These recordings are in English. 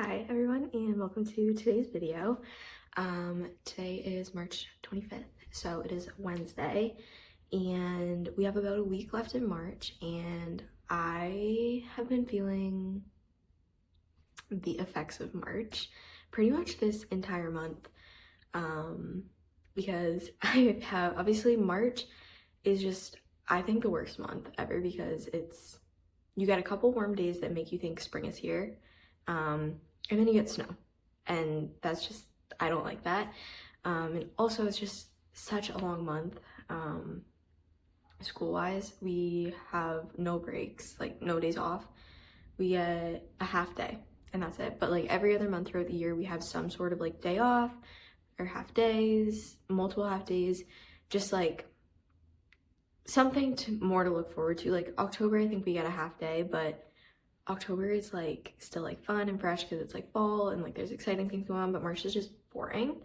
Hi everyone and welcome to today's video. Today is March 25th, so it is Wednesday and we have about a week left in March, and I have been feeling the effects of March pretty much this entire month because I have, obviously March is just, I think, the worst month ever because you get a couple warm days that make you think spring is here. And then you get snow, and that's just, I don't like that. And also it's just such a long month. School-wise, we have no breaks, like no days off. We get a half day and that's it. But like every other month throughout the year, we have some sort of like day off or half days, multiple half days, just like something more to look forward to. Like October, I think we get a half day, but October is like still like fun and fresh because it's like fall and like there's exciting things going on, but March is just boring.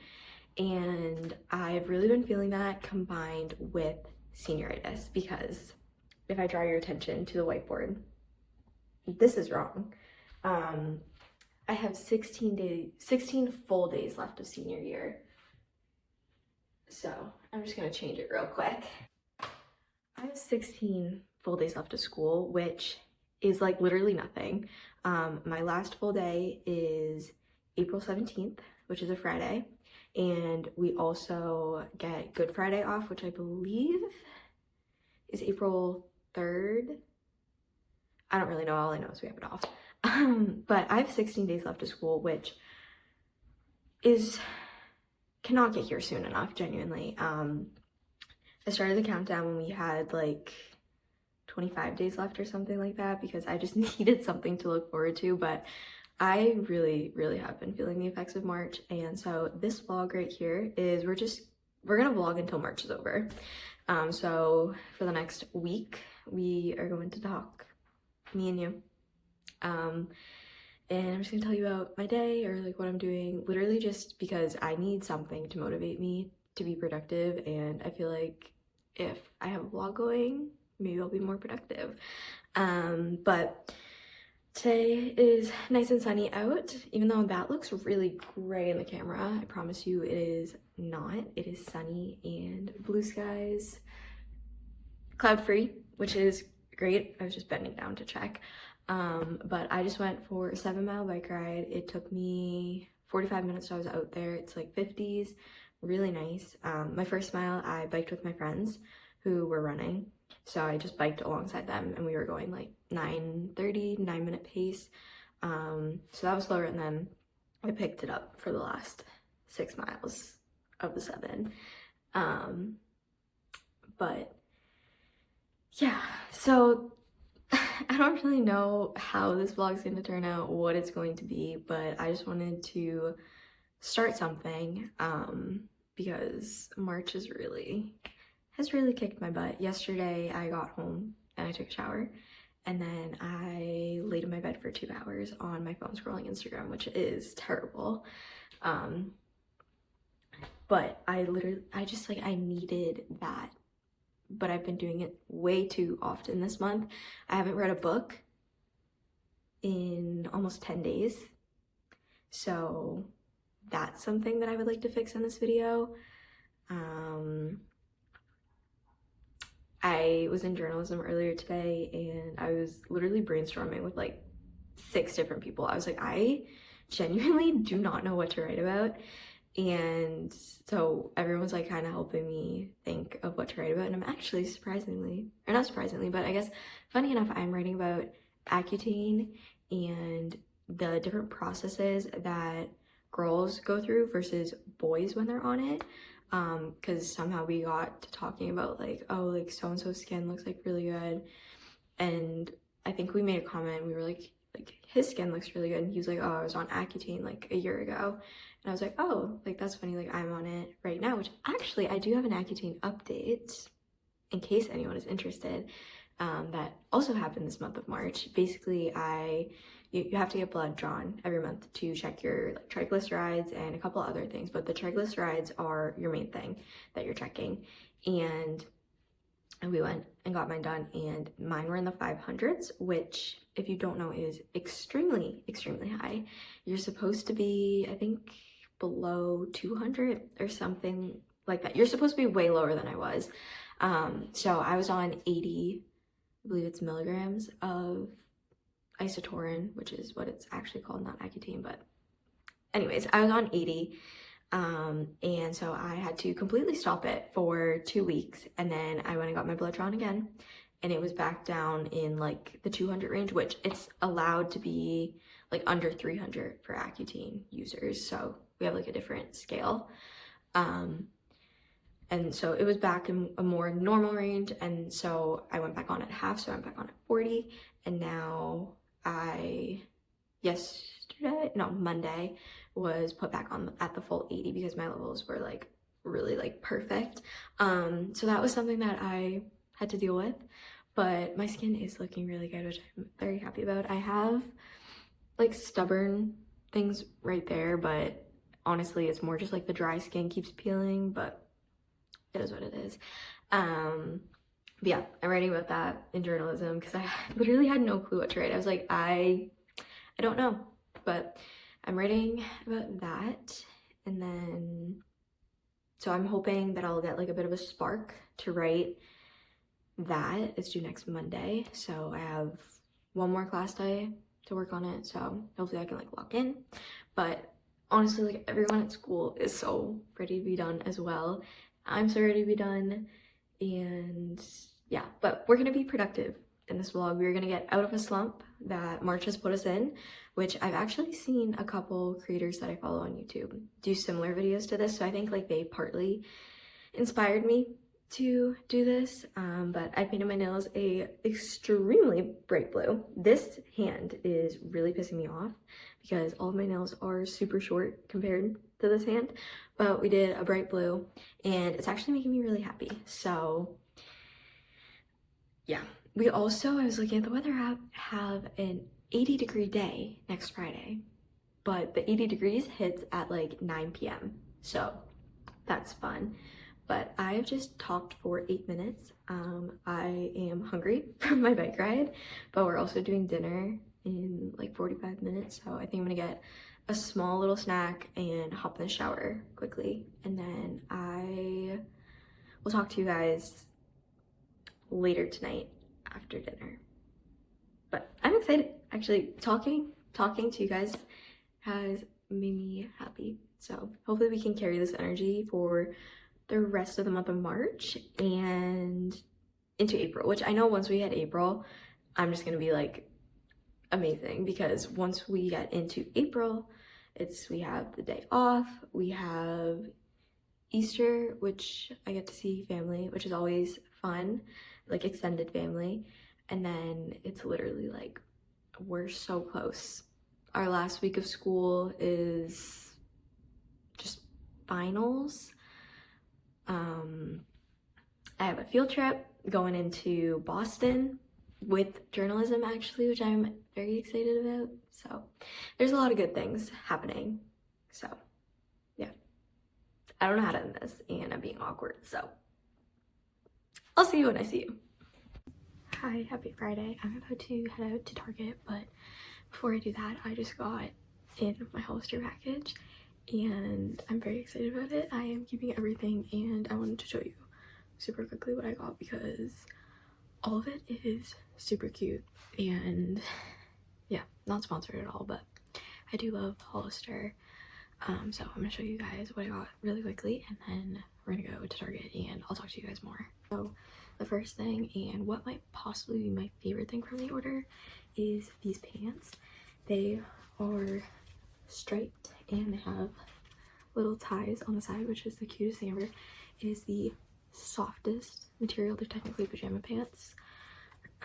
And I've really been feeling that combined with senioritis, because if I draw your attention to the whiteboard, this is wrong. I have 16 full days left of senior year. So I'm just gonna change it real quick. I have 16 full days left of school, which is like literally nothing. My last full day is April 17th, which is a Friday, and we also get Good Friday off, which I believe is April 3rd. I don't really know, all I know is we have it off. But I have 16 days left of school, which cannot get here soon enough, genuinely. I started the countdown when we had like 25 days left or something like that, because I just needed something to look forward to. But I really have been feeling the effects of March, and so this vlog right here is we're gonna vlog until March is over. So for the next week we are going to talk, me and you, and I'm just gonna tell you about my day or like what I'm doing, literally just because I need something to motivate me to be productive, and I feel like if I have a vlog going, maybe I'll be more productive. But today is nice and sunny out, even though that looks really gray in the camera. I promise you it is not. It is sunny and blue skies, cloud free, which is great. I was just bending down to check. But I just went for a 7-mile bike ride. It took me 45 minutes, so I was out there. It's like 50s, really nice. My first mile I biked with my friends who were running, so I just biked alongside them, and we were going like 9:30 pace. So that was slower, and then I picked it up for the last 6 miles of the 7. But yeah, so I don't really know how this vlog is going to turn out, what it's going to be, but I just wanted to start something because March has really kicked my butt. Yesterday I got home and I took a shower, and then I laid in my bed for 2 hours on my phone scrolling Instagram, which is terrible. But I needed that, but I've been doing it way too often this month. I haven't read a book in almost 10 days. So that's something that I would like to fix in this video. I was in journalism earlier today, and I was literally brainstorming with like 6 different people. I was like, I genuinely do not know what to write about. And so everyone's like kind of helping me think of what to write about. And I'm actually surprisingly, or not surprisingly, but I guess funny enough, I'm writing about accutane and the different processes that girls go through versus boys when they're on it. Because somehow we got to talking about like, oh, like so-and-so's skin looks like really good. And I think we made a comment, we were like his skin looks really good. And he was like, oh, I was on accutane like a year ago. And I was like, oh, like that's funny, like I'm on it right now, which actually I do have an accutane update in case anyone is interested. That also happened this month of March. Basically, you have to get blood drawn every month to check your like triglycerides and a couple other things, but the triglycerides are your main thing that you're checking. And and we went and got mine done, and mine were in the 500s, which, if you don't know, is extremely, extremely high. You're supposed to be, I think, below 200 or something like that. You're supposed to be way lower than I was. So I was on 80, I believe it's milligrams of isotaurin, which is what it's actually called, not accutane, but anyways, I was on 80. And so I had to completely stop it for 2 weeks, and then I went and got my blood drawn again, and it was back down in like the 200 range, which it's allowed to be like under 300 for Accutane users. So we have like a different scale. And so it was back in a more normal range. And so I went back on at half. So I went back on at 40. And now Monday was put back on at the full 80 because my levels were like really like perfect. So that was something that I had to deal with, but my skin is looking really good, which I'm very happy about. I have like stubborn things right there, but honestly it's more just like the dry skin keeps peeling, but it is what it is. But yeah, I'm writing about that in journalism because I literally had no clue what to write. I was like, I don't know, but I'm writing about that. And then, so I'm hoping that I'll get like a bit of a spark to write that. It's due next Monday. So I have one more class day to work on it. So hopefully I can like lock in. But honestly, like everyone at school is so ready to be done as well. I'm so ready to be done. And yeah, but we're gonna be productive in this vlog. We're gonna get out of a slump that March has put us in, which I've actually seen a couple creators that I follow on YouTube do similar videos to this. So I think like they partly inspired me to do this. But I painted my nails a extremely bright blue. This hand is really pissing me off because all of my nails are super short compared to this hand. But we did a bright blue and it's actually making me really happy. So yeah. We also, I was looking at the weather app, have an 80-degree day next Friday, but the 80 degrees hits at like 9 p.m. So that's fun. But I've just talked for 8 minutes. I am hungry from my bike ride, but we're also doing dinner in like 45 minutes. So I think I'm gonna get a small little snack and hop in the shower quickly. And then I will talk to you guys later tonight after dinner. But I'm excited. Actually, talking to you guys has made me happy. So hopefully we can carry this energy for the rest of the month of March and into April, which I know once we hit April, I'm just gonna be like amazing, because once we get into April, we have the day off, we have Easter, which I get to see family, which is always fun, like extended family. And then it's literally like, we're so close. Our last week of school is just finals. I have a field trip going into Boston with journalism actually, which I'm very excited about. So there's a lot of good things happening. So yeah, I don't know how to end this and I'm being awkward. So I'll see you when I see you. Hi, happy Friday. I'm about to head out to Target, but before I do that, I just got in my hollister package and I'm very excited about it. I am keeping everything and I wanted to show you super quickly what I got because all of it is super cute. And yeah, not sponsored at all, but I do love Hollister. So I'm gonna show you guys what I got really quickly and then we're gonna go to Target and I'll talk to you guys more. So the first thing, and what might possibly be my favorite thing from the order, is these pants. They are striped and they have little ties on the side, which is the cutest thing ever. It is the softest material. They're technically pajama pants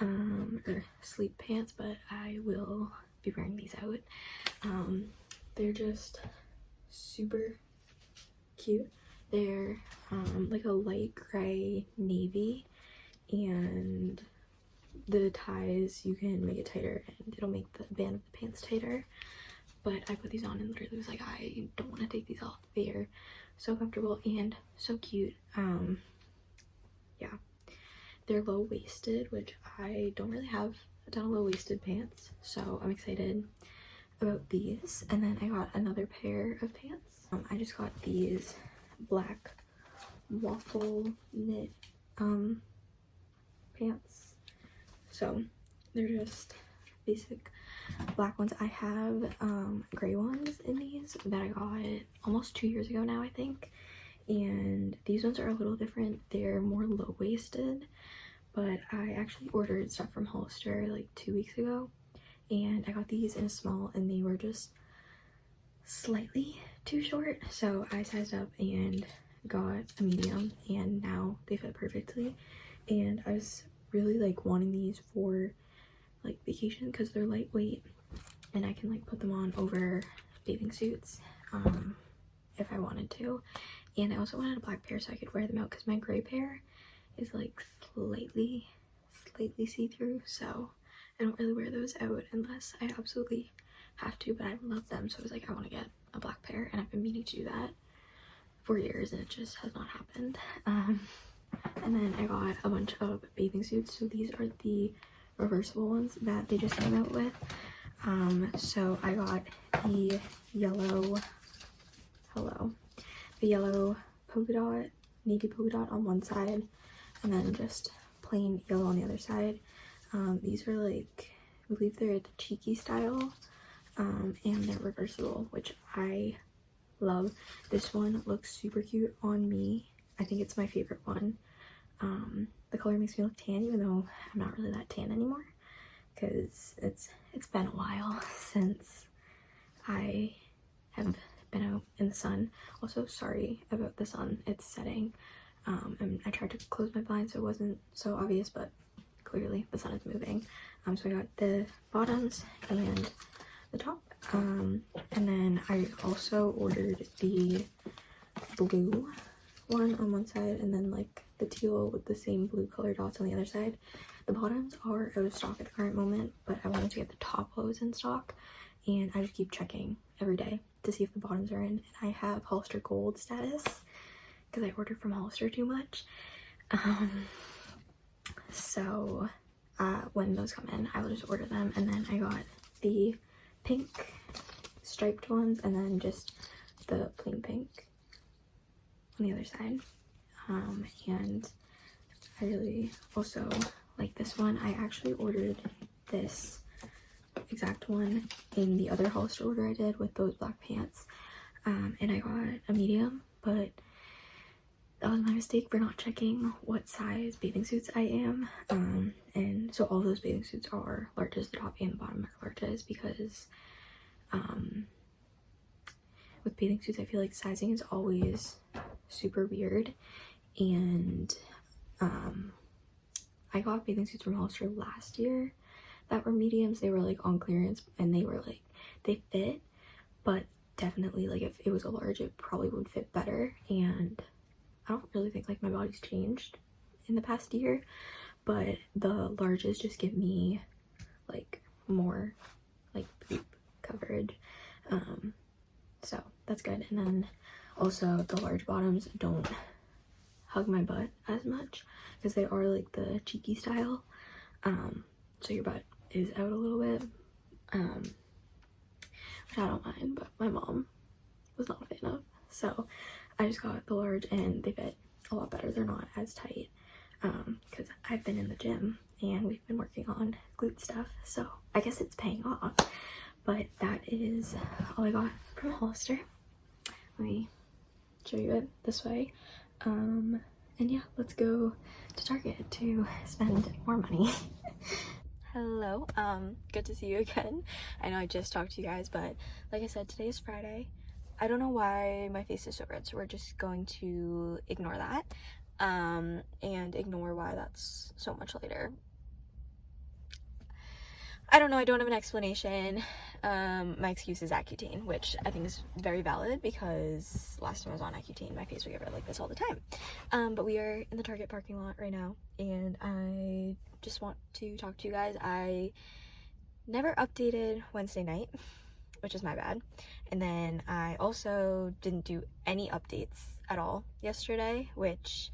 or sleep pants, but I will be wearing these out. They're just super cute. They're like a light gray navy, and the ties, you can make it tighter and it'll make the band of the pants tighter. But I put these on and literally was like, I don't want to take these off. They are so comfortable and so cute. Yeah, they're low-waisted, which I don't really have a ton of low-waisted pants, so I'm excited about these. And then I got another pair of pants. I just got these black waffle knit pants, so they're just basic black ones. I have gray ones in these that I got almost 2 years ago now, I think, and these ones are a little different. They're more low-waisted, but I actually ordered stuff from Hollister like 2 weeks ago, and I got these in a small and they were just slightly too short, so I sized up and got a medium, and now they fit perfectly. And I was really like wanting these for like vacation because they're lightweight and I can like put them on over bathing suits if I wanted to. And I also wanted a black pair so I could wear them out because my gray pair is like slightly see-through, so I don't really wear those out unless I absolutely have to, but I love them, so I was like, I want to get a black pair, and I've been meaning to do that for years and it just has not happened. And then I got a bunch of bathing suits, so these are the reversible ones that they just came out with. So I got the yellow polka dot, navy polka dot on one side, and then just plain yellow on the other side. These are like, I believe they're the cheeky style, and they're reversible, which I love. This one looks super cute on me. I think it's my favorite one. The color makes me look tan, even though I'm not really that tan anymore, because it's been a while since I have been out in the sun. Also, sorry about the sun, it's setting, and I tried to close my blinds so it wasn't so obvious, but clearly the sun is moving. So I got the bottoms and the top, and then I also ordered the blue one on one side and then like the teal with the same blue color dots on the other side. The bottoms are out of stock at the current moment, but I wanted to get the top while it was in stock, and I just keep checking every day to see if the bottoms are in. And I have Hollister Gold status because I ordered from Hollister too much. So when those come in, I will just order them. And then I got the pink striped ones and then just the plain pink on the other side. And I really also like this one. I actually ordered this exact one in the other Hollister order I did with those black pants, and I got a medium, but that was my mistake for not checking what size bathing suits I am. And so all those bathing suits are larges. The top and the bottom are larges because with bathing suits I feel like sizing is always super weird. And I got bathing suits from Hollister last year that were mediums. They were like on clearance and they were like, they fit, but definitely like if it was a large it probably would fit better. And I don't really think like my body's changed in the past year, but the larges just give me like more like boob coverage, so that's good. And then also the large bottoms don't hug my butt as much because they are like the cheeky style, so your butt is out a little bit, which I don't mind, but my mom was not a fan of, so I just got the large and they fit a lot better. They're not as tight because I've been in the gym and we've been working on glute stuff, so I guess it's paying off. But that is all I got from Hollister. Let me show you it this way. And yeah, let's go to Target to spend more money. Hello, good to see you again. I know I just talked to you guys, but like I said, today is Friday. I don't know why my face is so red, so we're just going to ignore that, and ignore why that's so much later. I don't know, I don't have an explanation. My excuse is Accutane, which I think is very valid because last time I was on Accutane, my face would get red like this all the time. But we are in the Target parking lot right now, and I just want to talk to you guys. I never updated Wednesday night, which is my bad. And then I also didn't do any updates at all yesterday, which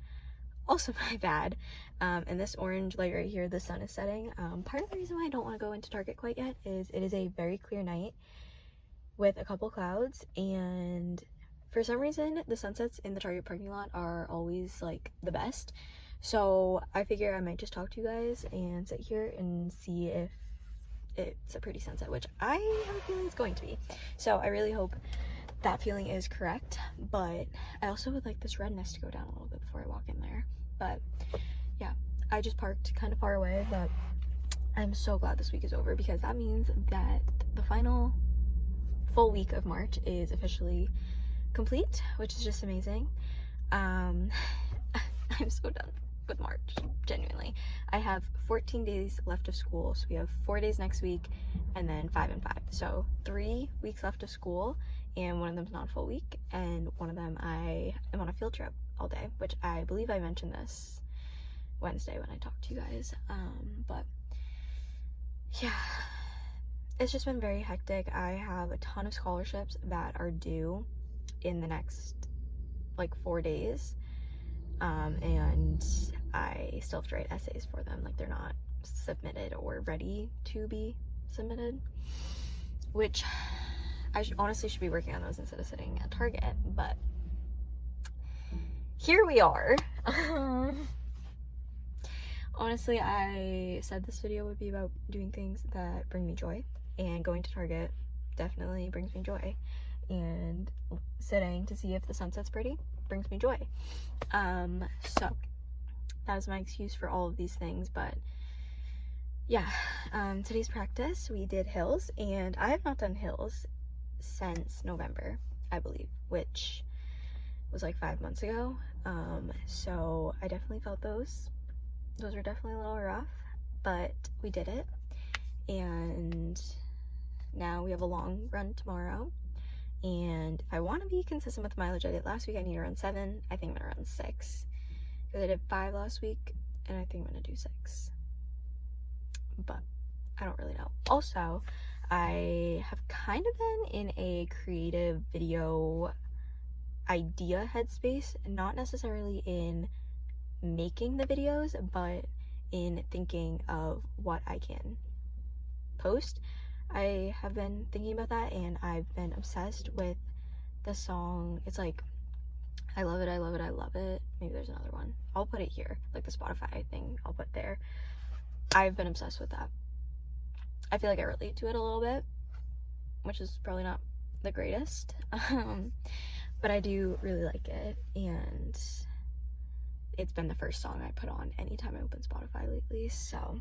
also my bad. And this orange light right here, the sun is setting. Part of the reason why I don't want to go into Target quite yet is it is a very clear night with a couple clouds, and for some reason the sunsets in the Target parking lot are always like the best. So I figure I might just talk to you guys and sit here and see if it's a pretty sunset, which I have a feeling it's going to be. So I really hope that feeling is correct, but I also would like this redness to go down a little bit before I walk in there. But yeah, I just parked kind of far away, but I'm so glad this week is over, because that means that the final full week of March is officially complete, which is just amazing. I'm so done with March, genuinely. I have 14 days left of school, so we have 4 days next week and then 5 and 5, so 3 weeks left of school, and one of them's not a full week, and one of them I am on a field trip all day, which I believe I mentioned this Wednesday when I talked to you guys. But yeah, it's just been very hectic. I have a ton of scholarships that are due in the next like 4 days, and I still have to write essays for them. Like, they're not submitted or ready to be submitted, which I honestly should be working on those instead of sitting at Target, but here we are. Honestly, I said this video would be about doing things that bring me joy, and going to Target definitely brings me joy, and sitting to see if the sunset's pretty brings me joy. So that was my excuse for all of these things. But yeah, today's practice we did hills, and I have not done hills since November, I believe, which was like 5 months ago. So I definitely felt those were definitely a little rough, but we did it, and now we have a long run tomorrow. And if I want to be consistent with the mileage I did last week, I need to run 7. I think I'm gonna run 6, because I did 5 last week, and I think I'm gonna do 6, but I don't really know. Also, I have kind of been in a creative video idea headspace, not necessarily in making the videos, but in thinking of what I can post. I have been thinking about that, and I've been obsessed with the song. It's like, I love it, I love it, I love it. Maybe there's another one. I'll put it here, like the Spotify thing, I'll put there. I've been obsessed with that. I feel like I relate to it a little bit, which is probably not the greatest, but I do really like it, and it's been the first song I put on anytime I open Spotify lately, so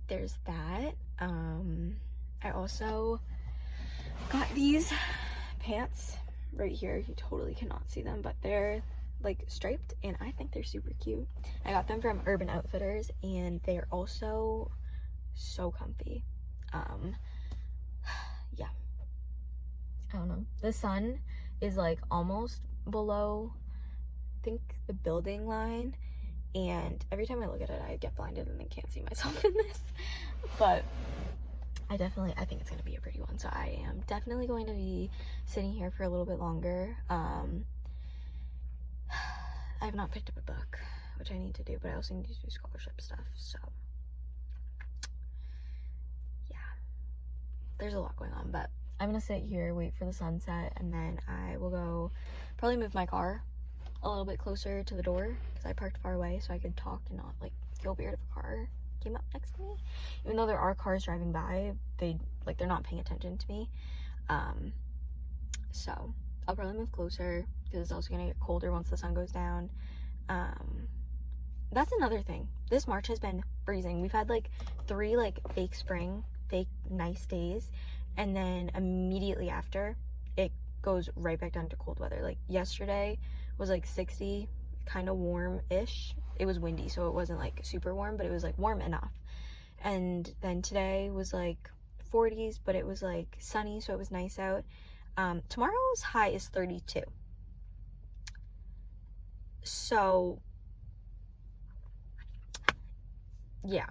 there's that. I also got these pants right here. You totally cannot see them, but they're like striped, and I think they're super cute. I got them from Urban Outfitters, and they're also so comfy. Yeah, I don't know, the sun is like almost below, I think, the building line, and every time I look at it I get blinded and then can't see myself in this. But I think it's gonna be a pretty one, so I am definitely going to be sitting here for a little bit longer. I have not picked up a book, which I need to do, but I also need to do scholarship stuff, so yeah, there's a lot going on. But I'm gonna sit here, wait for the sunset, and then I will go probably move my car a little bit closer to the door, because I parked far away, so I could talk and not like feel weird if a car came up next to me. Even though there are cars driving by, they're not paying attention to me. So I'll probably move closer, because it's also gonna get colder once the sun goes down. That's another thing. This March has been freezing. We've had like 3 like fake nice days, and then immediately after it goes right back down to cold weather. Like yesterday was like 60, kind of warm-ish. It was windy, so it wasn't like super warm, but it was like warm enough. And then today was like 40s, but it was like sunny, so it was nice out. Tomorrow's high is 32. So yeah,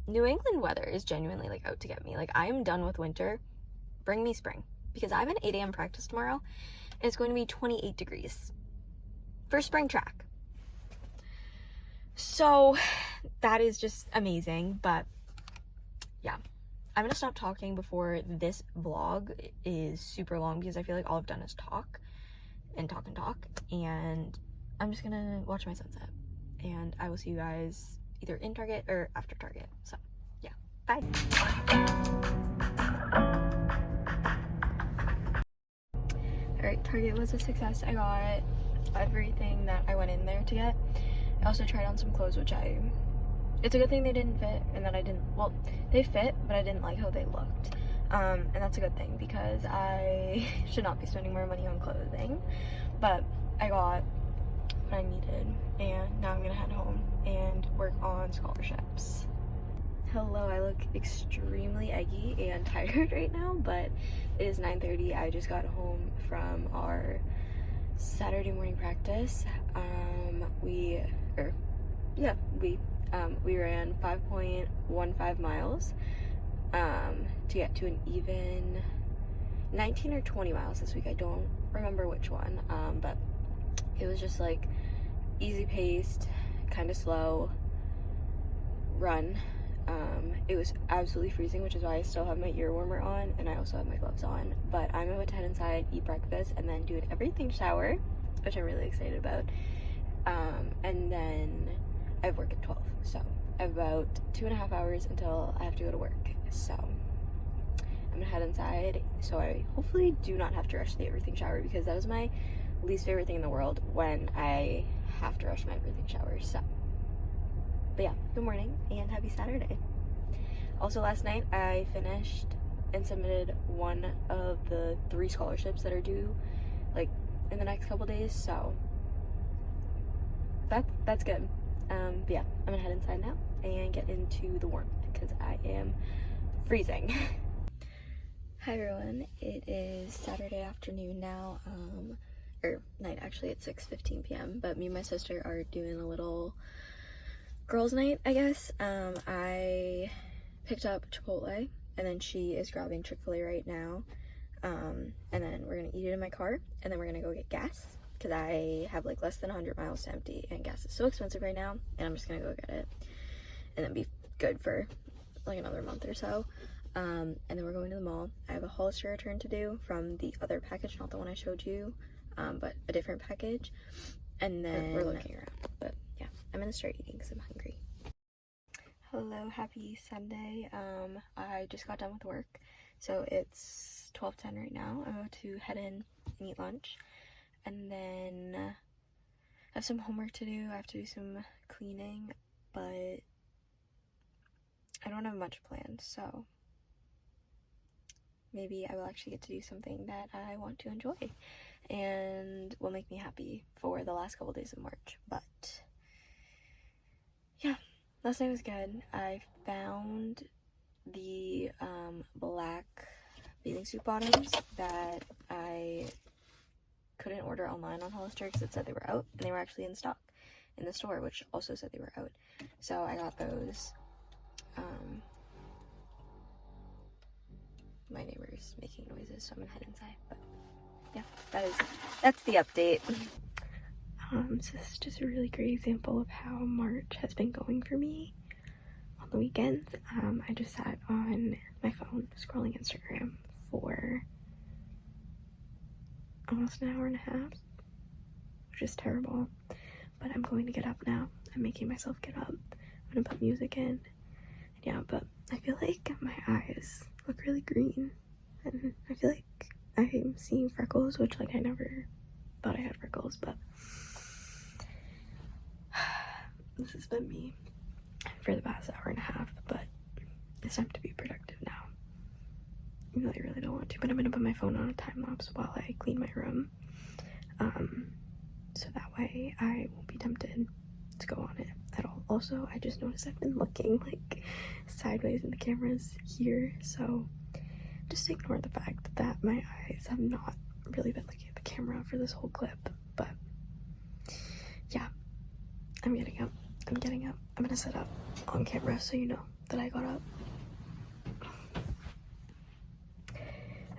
New England weather is genuinely like out to get me. Like, I am done with winter. Bring me spring, because I have an 8 a.m. practice tomorrow, and it's going to be 28 degrees. for spring track. So that is just amazing. But yeah, I'm gonna stop talking before this vlog is super long, because I feel like all I've done is talk and talk and talk, and I'm just gonna watch my sunset, and I will see you guys either in Target or after Target. So yeah, bye. Alright, Target was a success. I got everything that I went in there to get. I also tried on some clothes, which it's a good thing they didn't fit, and that I didn't, well, they fit, but I didn't like how they looked. And that's a good thing, because I should not be spending more money on clothing. But I got what I needed, and now I'm gonna head home and work on scholarships. Hello, I look extremely eggy and tired right now, but it is 9:30. I just got home from our Saturday morning practice. We ran 5.15 miles to get to an even 19 or 20 miles this week. I don't remember which one, but it was just like easy paced, kind of slow run. It was absolutely freezing, which is why I still have my ear warmer on, and I also have my gloves on. But I'm about to head inside, eat breakfast, and then do an everything shower, which I'm really excited about. And then I have work at 12, so I have about 2.5 hours until I have to go to work. So I'm gonna head inside, so I hopefully do not have to rush the everything shower, because that is my least favorite thing in the world, when I have to rush my everything shower. So, but yeah, good morning and happy Saturday. Also, last night I finished and submitted one of the 3 scholarships that are due like in the next couple days, so that's good. But yeah, I'm gonna head inside now and get into the warmth, because I am freezing. Hi everyone, it is Saturday afternoon now, or night actually. It's 6:15 p.m. but me and my sister are doing a little girls' night, I guess. I picked up Chipotle, and then she is grabbing Chick-fil-A right now, and then we're gonna eat it in my car, and then we're gonna go get gas, because I have like less than 100 miles to empty, and gas is so expensive right now, and I'm just gonna go get it and then be good for like another month or so. And then we're going to the mall. I have a hollister return to do from the other package, not the one I showed you, but a different package. And then we're looking around. But yeah, I'm gonna start eating because I'm hungry. Hello, happy Sunday. I just got done with work, so it's 12:10 right now. I'm about to head in and eat lunch, and then I have some homework to do. I have to do some cleaning, but I don't have much planned, so maybe I will actually get to do something that I want to enjoy and will make me happy for the last couple days of March. But yeah, last night was good. I found the black bathing suit bottoms that I couldn't order online on Hollister because it said they were out, and they were actually in stock in the store, which also said they were out. So I got those. My neighbor's making noises, so I'm gonna head inside. But yeah, that's the update. This is just a really great example of how March has been going for me on the weekends. I just sat on my phone scrolling Instagram for almost an hour and a half, which is terrible. But I'm going to get up now. I'm making myself get up. I'm gonna put music in. Yeah, but I feel like my eyes look really green, and I feel like I'm seeing freckles, which like I never thought I had freckles, but this has been me for the past hour and a half. But it's time to be productive now, even though I really don't want to. But I'm gonna put my phone on a time lapse while I clean my room, so that way I won't be tempted to go on it at all. Also, I just noticed I've been looking like sideways in the cameras here, so just ignore the fact that my eyes have not really been looking at the camera for this whole clip. But yeah, I'm getting up. I'm gonna sit up on camera so you know that I got up.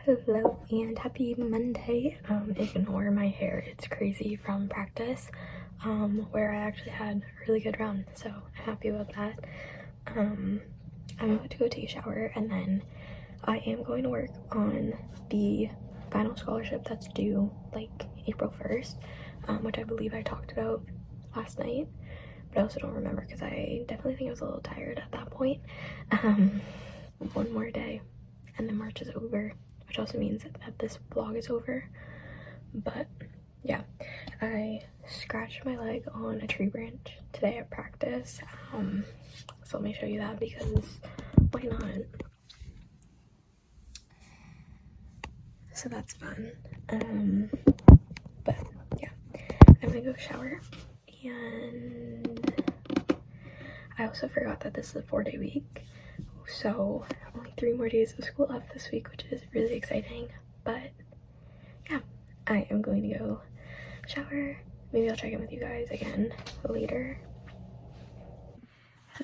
Hello and happy Monday. Ignore my hair, it's crazy from practice, where I actually had a really good run, so I'm happy about that. I'm about to go take a shower and then I am going to work on the final scholarship that's due like April 1st, which I believe I talked about last night, but I also don't remember because I definitely think I was a little tired at that point. One more day and then March is over, which also means that this vlog is over. But yeah, I scratched my leg on a tree branch today at practice, so let me show you that because why not? So that's fun. But yeah, I'm gonna go shower, and I also forgot that this is a 4-day week, so only 3 more days of school left this week, which is really exciting. But yeah, I am going to go shower. Maybe I'll check in with you guys again later.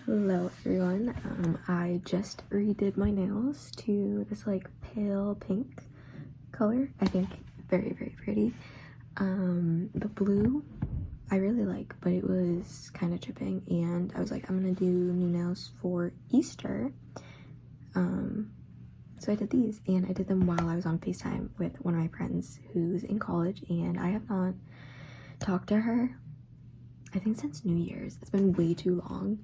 Hello everyone. I just redid my nails to this like pale pink color. I think very, very pretty. The blue I really like, but it was kind of chipping, and I was like, I'm gonna do new nails for Easter. So I did these, and I did them while I was on FaceTime with one of my friends who's in college, and I have not talked to her, I think, since New Year's. It's been way too long.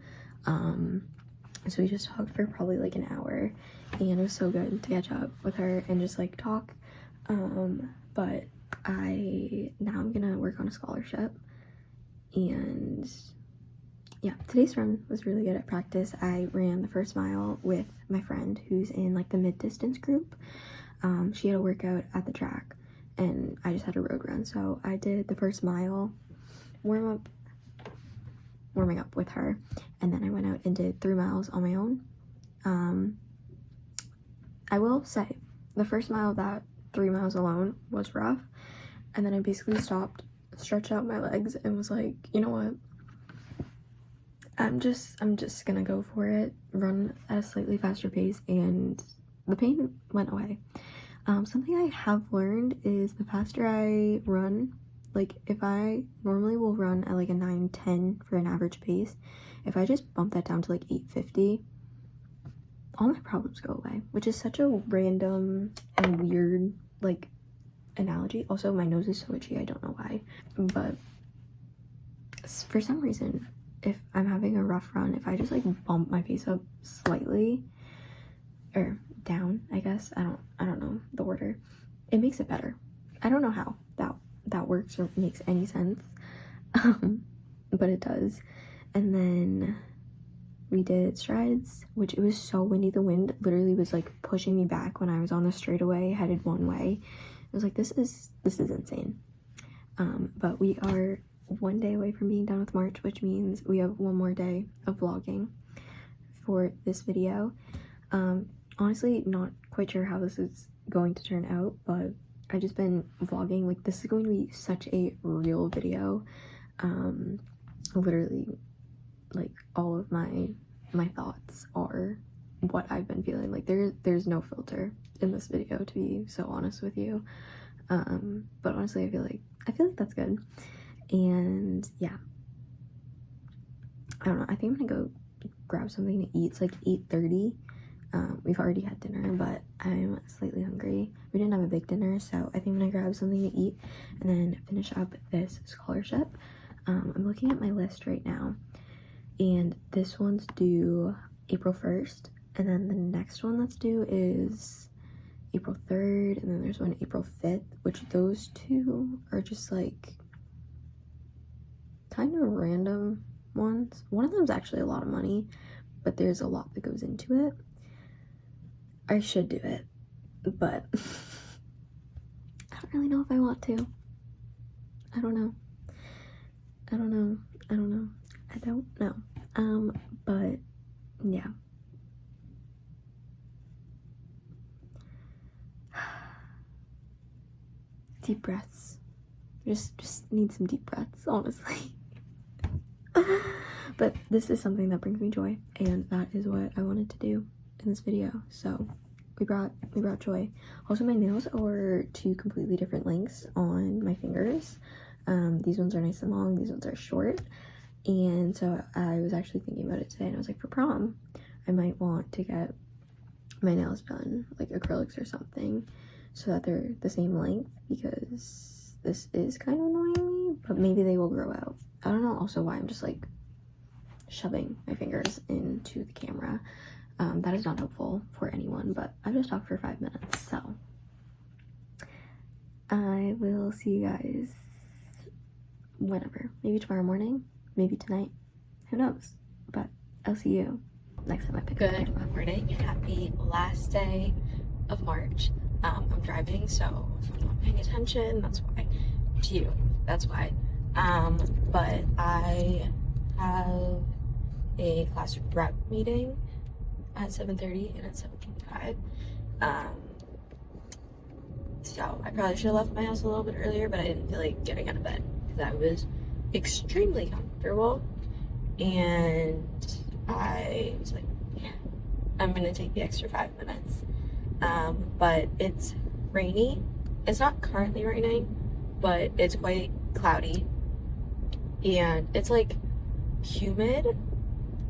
So we just talked for probably like an hour, and it was so good to catch up with her and just like talk. But now I'm gonna work on a scholarship, and yeah, today's run was really good at practice. I ran the first mile with my friend who's in like the mid-distance group. She had a workout at the track and I just had a road run, so I did the first mile warming up with her, and then I went out and did 3 miles on my own. I will say the first mile of that 3 miles alone was rough, and then I basically stopped, stretched out my legs, and was like, you know what, I'm just gonna go for it, run at a slightly faster pace, and the pain went away. Something I have learned is the faster I run, like if I normally will run at like a 9:10 for an average pace, if I just bump that down to like 8:50, all my problems go away, which is such a random and weird like analogy. Also, my nose is so itchy, I don't know why, but for some reason, if I'm having a rough run, if I just like bump my pace up slightly, or down, I guess, I don't know the order, it makes it better. I don't know how that works or makes any sense, but it does. And then we did strides, which it was so windy. The wind literally was like pushing me back when I was on the straightaway headed one way. I was like, this is insane. But we are 1 day away from being done with March, which means we have 1 more day of vlogging for this video. Honestly, not quite sure how this is going to turn out, but I've just been vlogging. Like, this is going to be such a real video. Literally, like, all of my thoughts are what I've been feeling. Like, there's no filter in this video, to be so honest with you. But honestly, I feel like that's good. And yeah, I don't know, I think I'm gonna go grab something to eat. It's like 8:30. We've already had dinner, but I'm slightly hungry. We didn't have a big dinner, so I think I'm gonna grab something to eat and then finish up this scholarship. I'm looking at my list right now, and this one's due April 1st, and then the next one that's due is April 3rd, and then there's one April 5th, which those two are just like kind of random ones. One of them's actually a lot of money, but there's a lot that goes into it. I should do it, but I don't really know if I want to. I don't know. But yeah. Deep breaths. Just need some deep breaths, honestly. But this is something that brings me joy, and that is what I wanted to do in this video. So we brought Joy. Also, my nails are two completely different lengths on my fingers. These ones are nice and long, these ones are short. And so I was actually thinking about it today, and I was like, for prom, I might want to get my nails done, like acrylics or something, so that they're the same length, because this is kind of annoying me, but maybe they will grow out. I don't know also why I'm just like shoving my fingers into the camera. That is not helpful for anyone, but I've just talked for 5 minutes, so I will see you guys whenever. Maybe tomorrow morning, maybe tonight, who knows, but I'll see you next time I pick up. Good morning, happy last day of March. I'm driving, so if I'm not paying attention, that's why. To you, that's why. But I have a class rep meeting at 7:30 and at 7:25. So I probably should have left my house a little bit earlier, but I didn't feel like getting out of bed because I was extremely comfortable, and I was like, yeah, I'm gonna take the extra 5 minutes. But it's rainy. It's not currently raining, but it's quite cloudy, and it's like humid,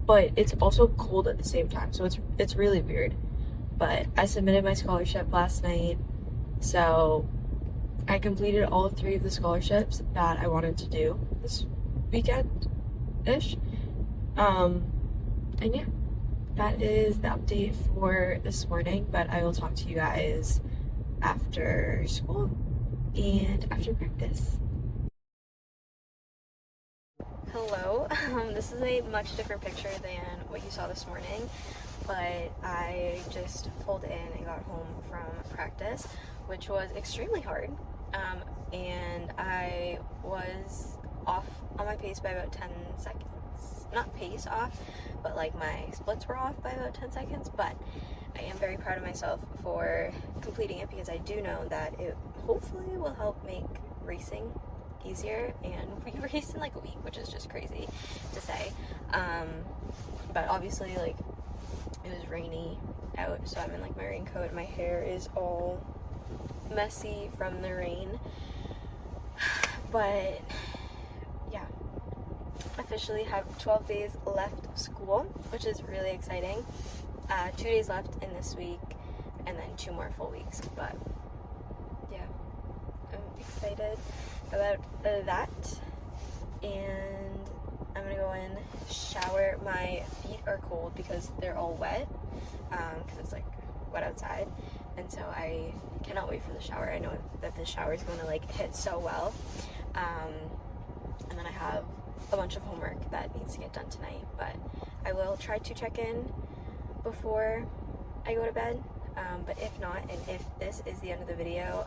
but it's also cold at the same time, so it's really weird. But I submitted my scholarship last night, so I completed all 3 of the scholarships that I wanted to do this weekend-ish. And yeah, that is the update for this morning, but I will talk to you guys after school and after practice. Hello, this is a much different picture than what you saw this morning, but I just pulled in and got home from practice, which was extremely hard, and I was off on my pace by about 10 seconds. Not pace off, but like my splits were off by about 10 seconds, but I am very proud of myself for completing it, because I do know that it hopefully will help make racing easier, and we raced in like a week, which is just crazy to say. But obviously, like, it was rainy out, so I'm in like my raincoat. My hair is all messy from the rain, but yeah, officially have 12 days left of school, which is really exciting. 2 days left in this week, and then 2 more full weeks, but yeah, I'm excited about that. And I'm gonna go in, shower. My feet are cold because they're all wet, because it's like wet outside, and so I cannot wait for the shower. I know that the shower is going to like hit so well. And then I have a bunch of homework that needs to get done tonight, but I will try to check in before I go to bed. But if not, and if this is the end of the video,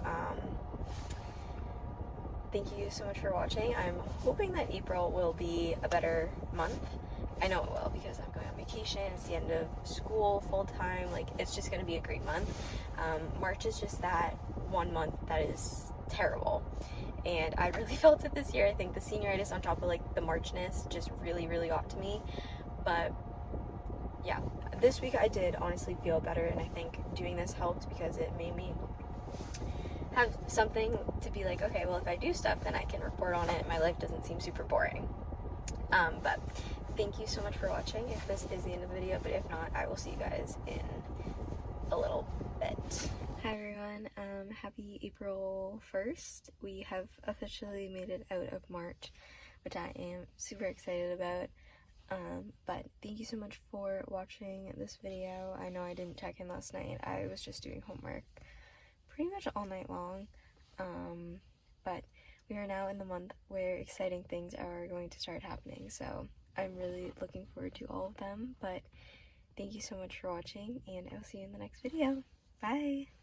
thank you so much for watching. I'm hoping that April will be a better month. I know it will, because I'm going on vacation. It's the end of school full time. Like, it's just going to be a great month. March is just that one month that is terrible, and I really felt it this year. I think the senioritis on top of like the Marchness just really got to me. But yeah, this week I did honestly feel better, and I think doing this helped because it made me have something to be like, okay, well, if I do stuff, then I can report on it. My life doesn't seem super boring. But thank you so much for watching, if this is the end of the video, but if not, I will see you guys in a little bit. Hi everyone, happy April 1st. We have officially made it out of March, which I am super excited about. But thank you so much for watching this video. I know I didn't check in last night. I was just doing homework pretty much all night long. But we are now in the month where exciting things are going to start happening, so I'm really looking forward to all of them. But thank you so much for watching, and I'll see you in the next video. Bye!